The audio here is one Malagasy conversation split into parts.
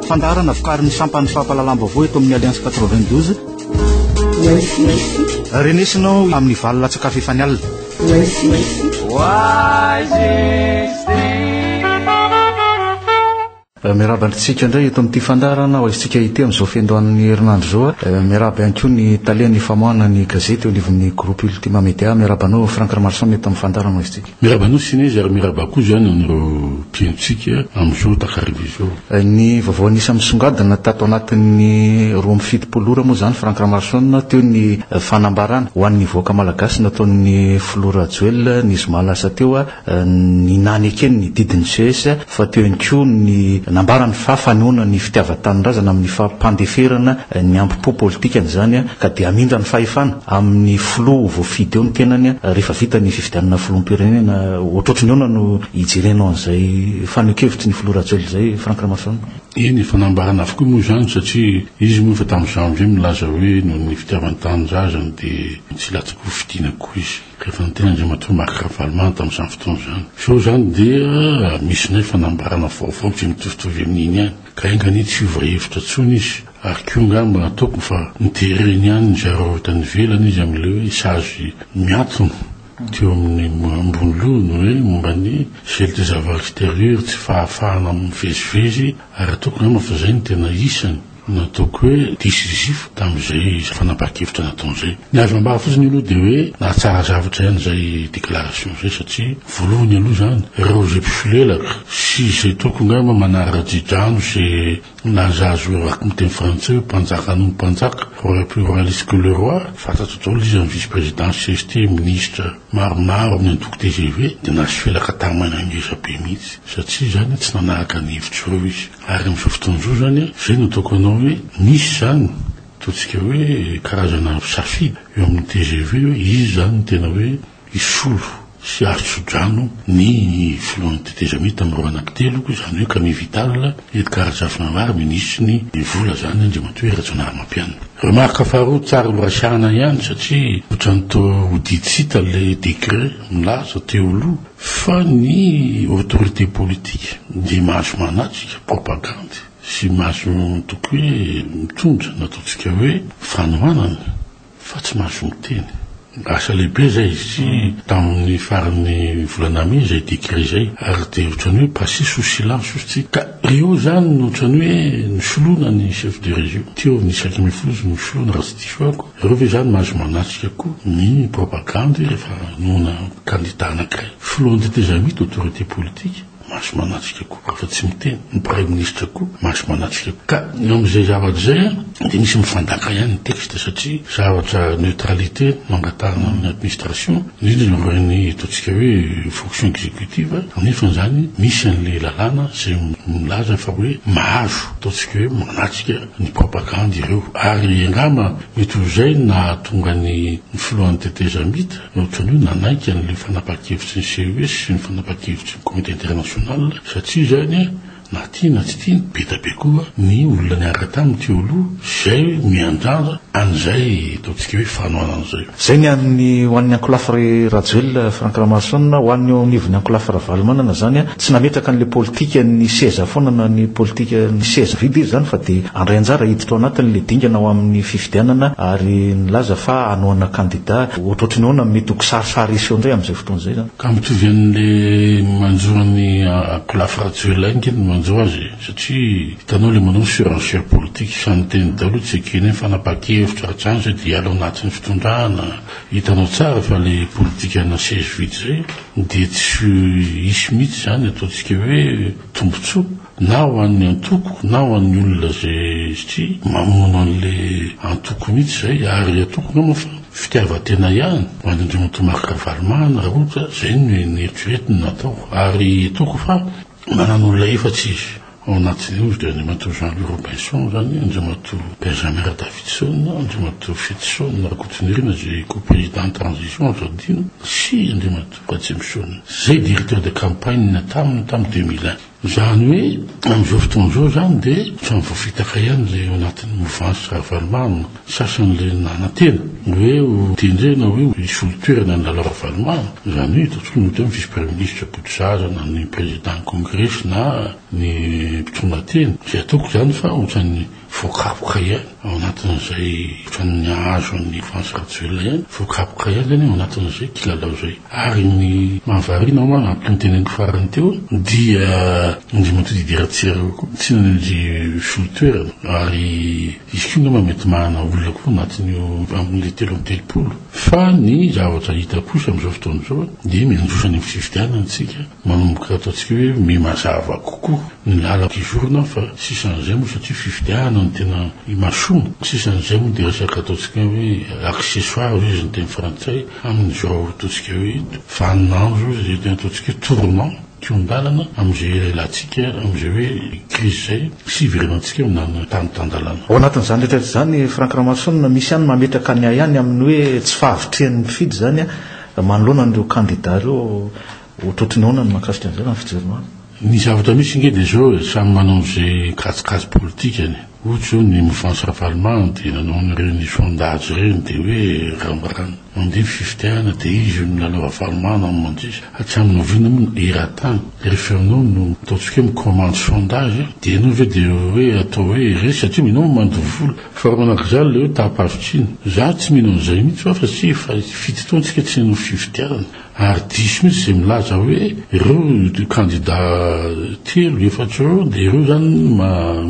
Fandarana vokarin'ny sampany fampahalalam-baovao eto amin'ny Alliance 92. Renesinao amin'ny valina tsakafo efa nialina. Miarabandritsika indray eto amin'ity fandarana ho isika ity amin'izao fiandohan'ny herinandro zao. Miaraba ihany koa ny talian'ny famoahana ny gazety eo anivon'ny groupe Ultima Media. Miarabanao Frank Ramarson eto amin'ny fandarana ho isika. Mirabanao Sinezy ary miraba koa zany anireo mpiaintsika amin'izao takariva izao. Ny vaovao anisy misongadina tato anatin'ny 20 ora moa zany Frank Ramarson teo ny fanambarana ho an'ny voaka malagasy nataon'ny Flora Joel ny zoma lasa teo ny nany ekeny ny didiny CS fa teo ihany koa ny nambarany fa fanoana ny fitiavan-tanindrazana amin'ny fampandeferana ny ampo politika zany ka dia amindra ny fahefana amin'ny flo voafidy eo ny tenany rehefa vita ny fifidianana filoham-pirenena ohatrotry ny ona no ijerenao an'izay fanokevitry ny Flora Joel zay Frank Ramarson. Eny fanambarana avokoa moa zany satria izy moa fa tamin'ny janvier milaza hoe no ny fitiavan-tanindrazana dia tsy latsaka ho fidiana koa izy rehefa ny tena andriamatoa Marc Ravalemany tamin'izany fotoana zany. So zany dia misy nay fanambarana vaovao tsy mitovitovy amin'iny ihany ka engany tsy hiova hevitra tsony izy ary koa ngamba ataoko fa nitereny ihany zareo eto nivelany izy amin'ilay hoe sazy miantona teo amin'ny ambony lono hoe momba ny gel des affaires extérieures tsy fahafahana mivezivezy ary ataoko ngamba fa zay ny tena isany nataoko hoe décisif tamin'izay fanapakevitra nataon'izay. Ny azo ambara fotsiny aloha dia hoe na tsara zavatra ihany zay déclaration zay satria voalohany aloha zany Roger Pisolelaka sy zay taoko ngamba manara-jidrano sy nazazo araky miteny frantsay hoe mpanjaka no mpanjaka aurait plus royaliste que le roi fantatro daholo izy amin'ny vice-président CST ministre maromaro amin'ny antoko TGV dia nasofelaka tamana ngezabe mihitsy satria zany tsy nanaraka ny hevitra ireo izy ary amin'izao fotoan'izao zany zay no ataoko anao hoe misy zany totsika hoe karazana safidy eo amin'ny TGV hoe izy zany tena hoe isolo sy arotsodrano ny filohan'ny tetezami tamin'ny roa anankitelo zany hoe Camille Vital Edgar Jafinamary ministry ny vola zany andriamatoa Ratsonary Mampianina. Remarque faharoa tsara lorasana ihany satria ohatrany tao hoditsita le décret milaza teo aloha fa ny autorité politique dia mahazo manatrika propagande sy mahazo toko hoe mitondra nataontsika hoe fanohanana fa tsy mahazo miteny asa lehibe zay izy tamin'ny farany volanami zay décret zay ary dia ohatrany hoe passé sous silence ozy ka reo zany ohatrany hoe nisoloana ny chef de région teo ny sakamifolozy nisoloana raha tsy disoako reo ve zany mahazo manatrika koa ny propagande rehefa nona candidat anankiray filohan'ny tetezami autorité politique mahazo manatrika koa fa tsy miteny ny premier ministre koa mahazo manatrika koa ka amin'izay zavatra zay dia misy mifandaka ihany ny texte satria zavatra neutralité mangatahana amin'ny administration indrindra ireny ataontsika hoe fonction exécutive nefa zany misy an'le lalàna zay milaza fa hoe mahazo ataontsika hoe manatrika ny propagande ireo ary angamba mety ho zay na tonga ny filohan'ny tetezamita ohatrany hoe nanaiky an'le fanapakevitry ny CES sy ny fanapakevitry ny comité international satria zany na tia na tsy tia be da be koa ny olona niaraka taminy teo aloha zay miandrandra an'izay ataontsika hoe fanoana an'izay zay ny amin'ny ho an'ny ankolafy Rajoel Frank Ramarson ho an'ny anivon'ny ankolafy Ravalemana zany tsy nametraka an'le politika ny seza foana na ny politika ny seza vidy izy zany fa dia andray anjara hiditra ao anatin'le dingana ao amin'ny fifidianana ary nilaza fa anoana candidat ohatrotry ny ona mety ho kisarisary isy eo indray amin'izay fotoana zay zany ka mitovy an'le manjoany ankolafy Rajoel aingeny manjo azy satria hitanao le manao surenchère politique sany teny daholo tsy ekeny fanapakevitra hatrany zay dia ala anatin'ny fitondrana hitanao tsara fa le politika na seze vity zay dia tsy isy mihitsy zany ataontsika hoe tombontsoa na ho an'ny antoko na ho an'ny olona zay satria mamono an'le antoko mihitsy zay ary atoko ngama fa fitiavatena ihany ho an'ny andriamatoa Marc Ravalemany raha ohatra zay ny eritreretiny natao ary atoko fa manan'olona efatsy izy ao anatin'io izy dia andriamatoa Jean-Louis Robinson zany andriamatoa Benjamin Davidson andriamatoa Fetson raha continuerina zay co-président transition azadino sy andriamatoa Jameson zay directeur de campagne tamin'ny 2001 zany hoe am'izao fotoan'izao zany dia trano voafitaka ihany le anatin'ny mouvance ravalimana sasan'le nanantena hoe ho tendrena hoe isolotoerana ny lalao ravalimana zany hoe totsoko ny teo vice premier ministre Boutsaza na ny président congrès na ny mpitondra tena zay ataoko zany fa ohatran'ny voakapoka ihany ao anatin'izay ohatran'ny azo ny mouvance radiole ihany voakapoka ihany zany ao anatin'izay kilalao zay ary ny mahavarina ma ampinteneniko farany teo dia ndimy todidiratsira tsy nanendry solotoerana ary izy koa ma mety mahana olona koa anatin'io amin'le telo amby telopolo fa ny zavatra hita kosa am'izao fotoan'izao dia miandrosany fifidianana antsika manomboka ataontsika hoe mimazava kokoa ny lalaka izorona fa sisan'izay moa satria fifidianana ny tena imasoma sisan'izay moa dia resaka ataontsika hoe accessoire izy ny teny frantsay amin'izao ataontsika hoe vaninandro zay tena ataontsika hoe tournant tiondalana am'izay latsika am'izay hoe crise zay sy iverenantsika minana tantandalana ao anatin'izany rehetra zany Franck Ramason misy ihany mametraka ny ihany amin'ny hoe tsy fahavitrehan'ny fidy zany manoloana n'ireo candidat reo otrotry ny ahoana ny mahakasika an'izay raha ny fijerena ny zavatra misy inge dia zao samy manao zay kasikasy politika any ohatry zao ny mouvance ravalimana dia nanao n'ireny sondage reny dia hoe rambarana mandeha fifidiana dia izy ny lalao ravalimana mandrisy hatramin'ny oviana moa era-tany rehefa anao no ataontsika hoe micommande sondage dia ianao ve dia hoe atao hoe resy satria minao mandovola fa raha manak'izany le hoe tapavitrina za tsy minao an'izay mihitsy fa tsy fa fitotoantsika tsy nanao fifidianana ary diso mihitsy zay milaza hoe ireo candidat telo efatra eo dia ireo zany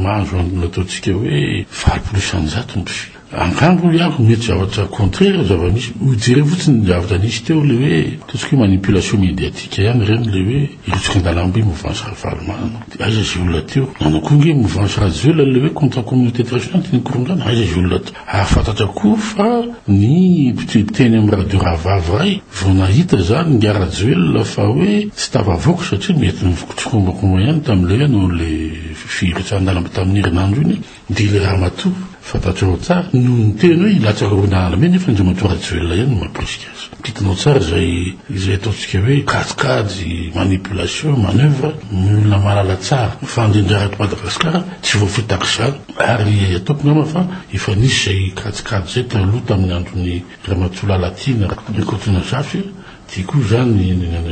mahazo ataontsika hoe 20% ny fi angango iako mety zavatra contraire zava-misy ujere fotsiny zavatra nisy teo le hoe ataontsika hoe manipulation médiatique ihany reny le hoe irotsika andalambe mouvance ravalimana aiza zay olona teo nanao koa nge mouvance radiole le hoe contre communauté internationale teny korongana aiza zay olona ahafantatra koa fa ny teny amin'ny radio ravavy ray vao nahita zany nga radiole fa hoe tsy tavavoaka satria mety mivokotsokombakomba ihany tam'le anao le firitsa andalambe tamin'ny herinandro iny dia le raha matoa fantatrao tsara no ny tena hoe ilatsaka roanala me nefa ndramatoa radiole ihany mampirisika azy mpitanao tsara izay ataontsika hoe kaskady manipulation manœuvre olona malala tsara fandrindrarato Madagasikara tsy voafitaka izany ary ataoko ngama fa efa nisy zay kaskady zay taloha tamin'ny androny ramatoa lalatina rekotona zafy dia koa zany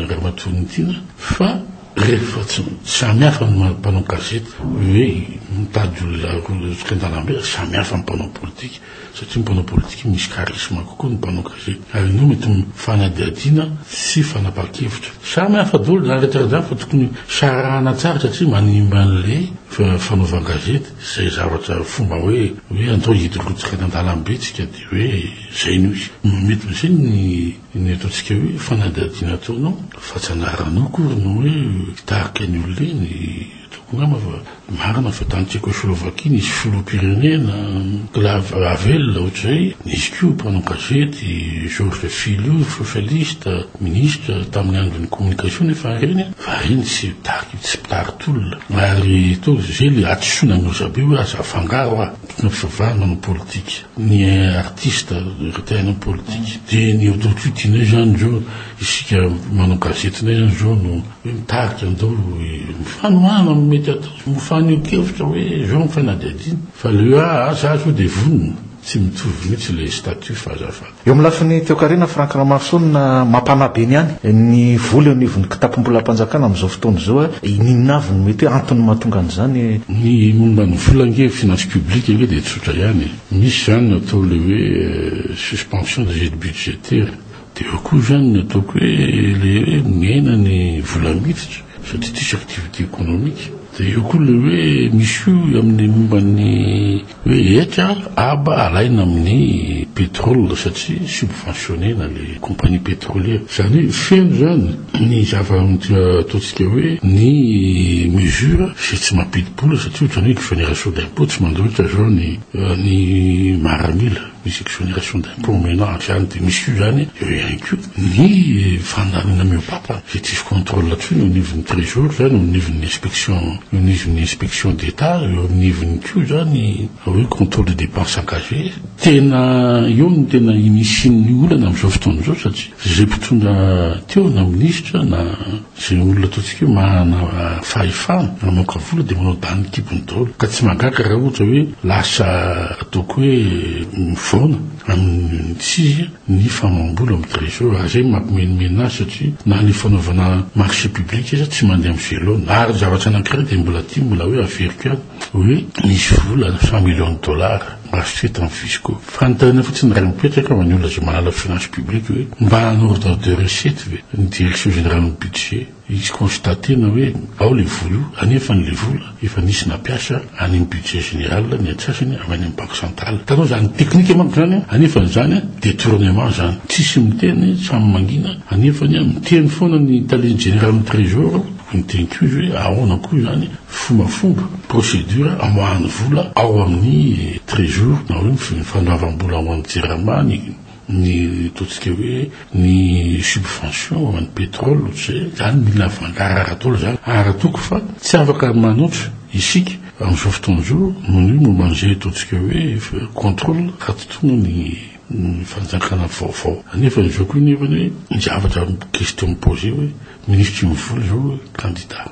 ramatoa nitina fa rehefa samihafa ny mpanao gazety hoe mitady olona skandalambe samihafa ny mpanao politika satria mpanao politika misy charisme kokoa ny mpanao gazety ary inao mety mifanadiadina sy fanapa-kevitra samihafa daholo zany rehetra zany fa tokony sarahana tsara satria manimba an'le fanaova gazety zay zavatra fomba hoe andao hidolotsika andalambe tsika dia hoe zay no izy mety zay ny ataontsika hoe fanadiadina ataonao fa tsy anaranao koa no hoe tarika ny olona ngama fa marina fa tantsika Slovaquie nisy filoham-pirenena Havel ohatr'izay nisy koa mpanao gazety Georges Fillon socialiste ministre tamin'ny andron'ny communication nefa reny fa reny tsy taritolona ary to zay le atsoina nozabe hoe aza afangaro tokony fivavahana manao politika ny artiste retainao politika dia ny autorité zany zao isika manao gazetinay zany zao no hoe mitarika andao mifanohana mety atao mifanio-kevitra hoe zao mifanadiadina fa le azo dia vonona tsy mitovy mihitsy le statut fahazavana eo amin'ny lafiny teokarena Franck Ramason mampanabe ny any ny vola eo nivony kitapom-bola mpanjakana amin'izao fotoana izao ininona avy ny mety hoe antony mahatonga an'izany ny momba ny vola nge finance publique nge dia tsotra ihany misy zany atao le hoe suspension des aides budgétaires dia eo koa zany ataoko hoe le miaina ny vola miditra satria tisy activité économique dia eo koa le hoe misy io amin'ny momba ny hoe etra aba alaina amin'ny pétrole satria subventionné na le compagnie pétrolière zany hoe feno zany ny ataontsika hoe ny mesure zay tsy mampidi-bola satria ohatrany hoe exonération d'impôt tsy mandohitra zao ny maramila exonération d'impôt ménage zany de misy io zany eo ihany ko ny fandanana miopapa zay tsisy contrôle là-dessus eo nivon'ny trésor zany eo nivon'ny inspection d'état eo amin'nivon'ny ko zany hoe contrôle de dépenses engagées tena eo no tena inisin'ny olana am'izao fotoana zao satria zay mpitondra teo na ministre na zay olona ataontsika hoe mahana fahefana mamoaka vola de manao dany kibony daholo ka tsy mahagaga raha ohatra hoe lasa ataoko hoe mivaona amin'ny tsisy ny famambola amin'ny trésor raha zay mampimenimena azy satria na ny fanaovana marché public izy tsy mandeha amin'ny zelo na zavatra anankiray de mbola ty mbola hoe averiko any hoe misy vola 100 millions de dollars rahasoeta amin'ny fiscaux fantarina fotsiny raha mipetraka fa ny olona zay manala finance publique hoe mba en ordre de recette ve ny direction générale du budget izy constatena hoe ao le vola anefa ny le vola efa nisy nampiasa any amin'ny budget général ny atsasany avy any amin'ny banque centrale tanao zany technique manko zany anefa zany détournement zany tsisy miteny samy mangina anefany miteny foana ny talent général ny trésor miteny ko izy hoe ahoana koa zany fombafomba procédure amoahany vola ao amin'ny trésor na hoe fandoavam-bola ao amin'ny jirama ny totsika hoe ny subvention ho an'ny pétrole zany mila vangarara tolo zany aratoko fa tsy afaka manotra isika am'izao fotoana zao noho io momba an'izay totsika hoe contrôle ratotona ny fanjakana vaovao anefa izao koa nefany hoe zavatra question posé hoe ministre mivola zao hoe candidat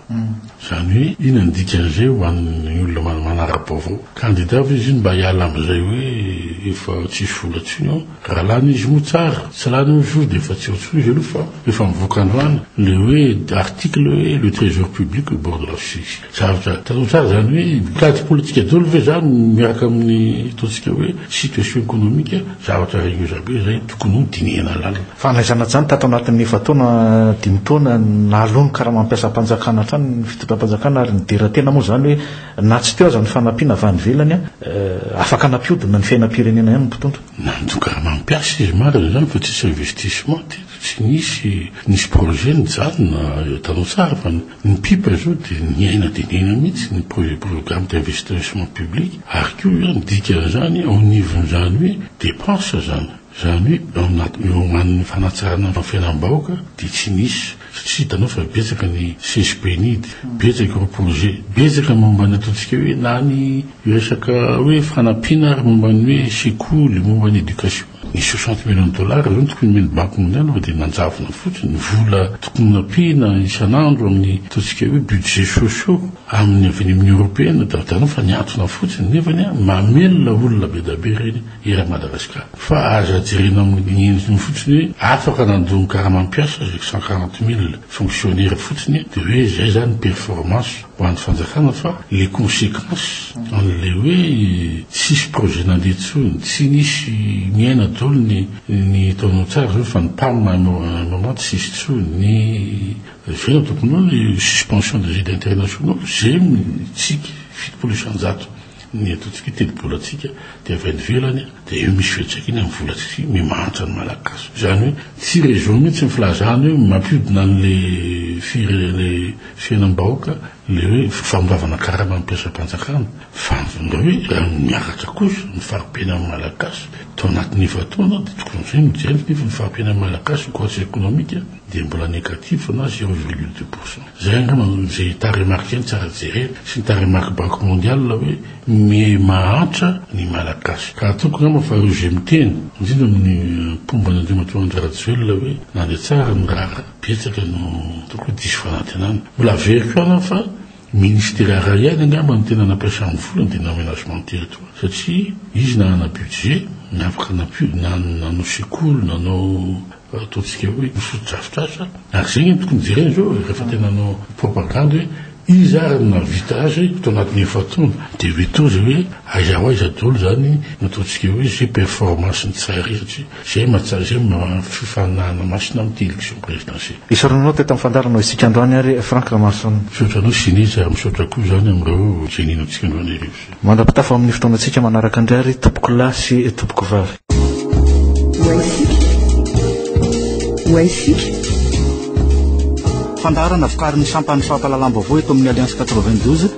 zany hoe ina ny dikan'izay ho an'ny olona manara-baovao candidat fa izy iny mba hiala am'izay hoe efa tsisy vola tsiny ao raha lany izy mo tsara tsy lany mivola de efa tsy ohatry izy aloha fa efa mivoaka androany le hoe article hoe le trésor public au bord de la justice zavatra tanao tsara zany hoe kady politique dolo ve zany miaraka amin'ny totsika hoe situation économique zavatra ignozabe zay tokony ho dinihana lalina fanaizana zany tato anatin'ny efa taona 5 taona nalony karaha mampiasa mpanjakana hatrany ny fitondram-panjakana ary nidera tena moa zany hoe na tsy teo aza ny fanampiana avy any velany afaka nampiodina ny fiainam-pirenena ihany mpitondra nanto karaha mampiasa izy marina zany fa tsisy investissement tsy nisy projet nijanona tanao tsara fa ny pipa zao de niaina de niaina mihitsy ny programme d'investissement public ary ko zany dikana zany ao nivony zany hoe dépense zany hoe man'ny fanatsarana ny fiainam-bahoaka de tsy nisy satria hitanao fa betsaka ny CSPNID betsaka ro projet betsaka momba ny ataontsika hoe na ny resaka hoe fanampiana ary momba ny hoe sekoly momba ny éducation ny 60 millions de dollars zany tokony meny banque mondiale fa de nanjavona fotsiny ny vola tokony nampiana isan'andro amin'ny ataontsika hoe budget sociaux amin'ny avenue européenne tanao fa niantona fotsiny nefany mamelona olona be da be reny era Madagasikara fa aza jerena amin'ny endriny fotsiny hoe afaka nandony karaha mampiasa 140 000 fonctionnaires fotsiny de hoe zay zany performance ho an'ny fanjakana fa les conséquences an'le hoe tsisy projet nandeha tsony tsy nisy miaina daholo ny taonao tsara zao fa ny PAM moment tsisy tsony ny vena tokony ao ny suspension des aides internationaux zay tsika fitopolo isanjato ny ataontsika telopolatsika de avy any velany de eo misy fiatraikany amin'ny volatsika mimanitra ny malagasy zany hoe tsy raison mihitsy ny filazany hoe mampiodina an'le fiainam-bahoaka le hoe famondavana karaha mampiasa mpanjakana fa hoe raha miakatra kosa ny faripiana amin'ny malagasy tao anatin'ny efa-taona de tokony zay mijery nefa ny faripiana amin'ny malagasy croissance économique de mbola négatif na 0,2%. zay angamba zay taremarque tsara jerena sy ny taremarque banque mondiale hoe mahantra ny malagasy ka ataoko ngamba fa reo zay miteny indrindra amin'ny pomba n'Andriamanitra Andry hoe nandeha tsara ny raha betsaka no toko diso fanantenana mbola averiko ana fa ministère raiany angamba ny tena nampiasa amin'ny vola de n'aménagement de territoire satria izy nanana budget afaka nanao sekoly nanao ataontsika hoe mifotodrafitrasa ary zay ny tokony jerena zao rehefa tena nanao propagande hoe izy ary na vitage tao anatin'ny efa-taona de veto zay hoe aiza daholo zany nataontsika hoe zay performance ny tsara satria zay mahatsara zay fifanana masina amin'ny élection présidentielle isaronanao teto amin'ny fandaranao isika androany ary Franck Ramanson misaotra anao sinisy ary misaotra koa zany amin'ireo jenino antsika androany arivo mandra-pitafa amin'ny fotoanantsika manaraka indray ary tompoko lahy sy tompoko vavy fandarana vokarin'ny sampany fampalalam-baovao eto amin'ny Alliance 92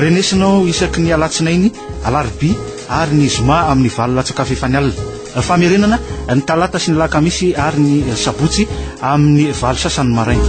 renesinao isaky ny alatsinainy alarobia ary ny zoma amin'ny valo latsakafo efa ny alina. Famerenana ny talata sy ny lakamisy ary ny sabotsy amin'ny valo sasany maraina.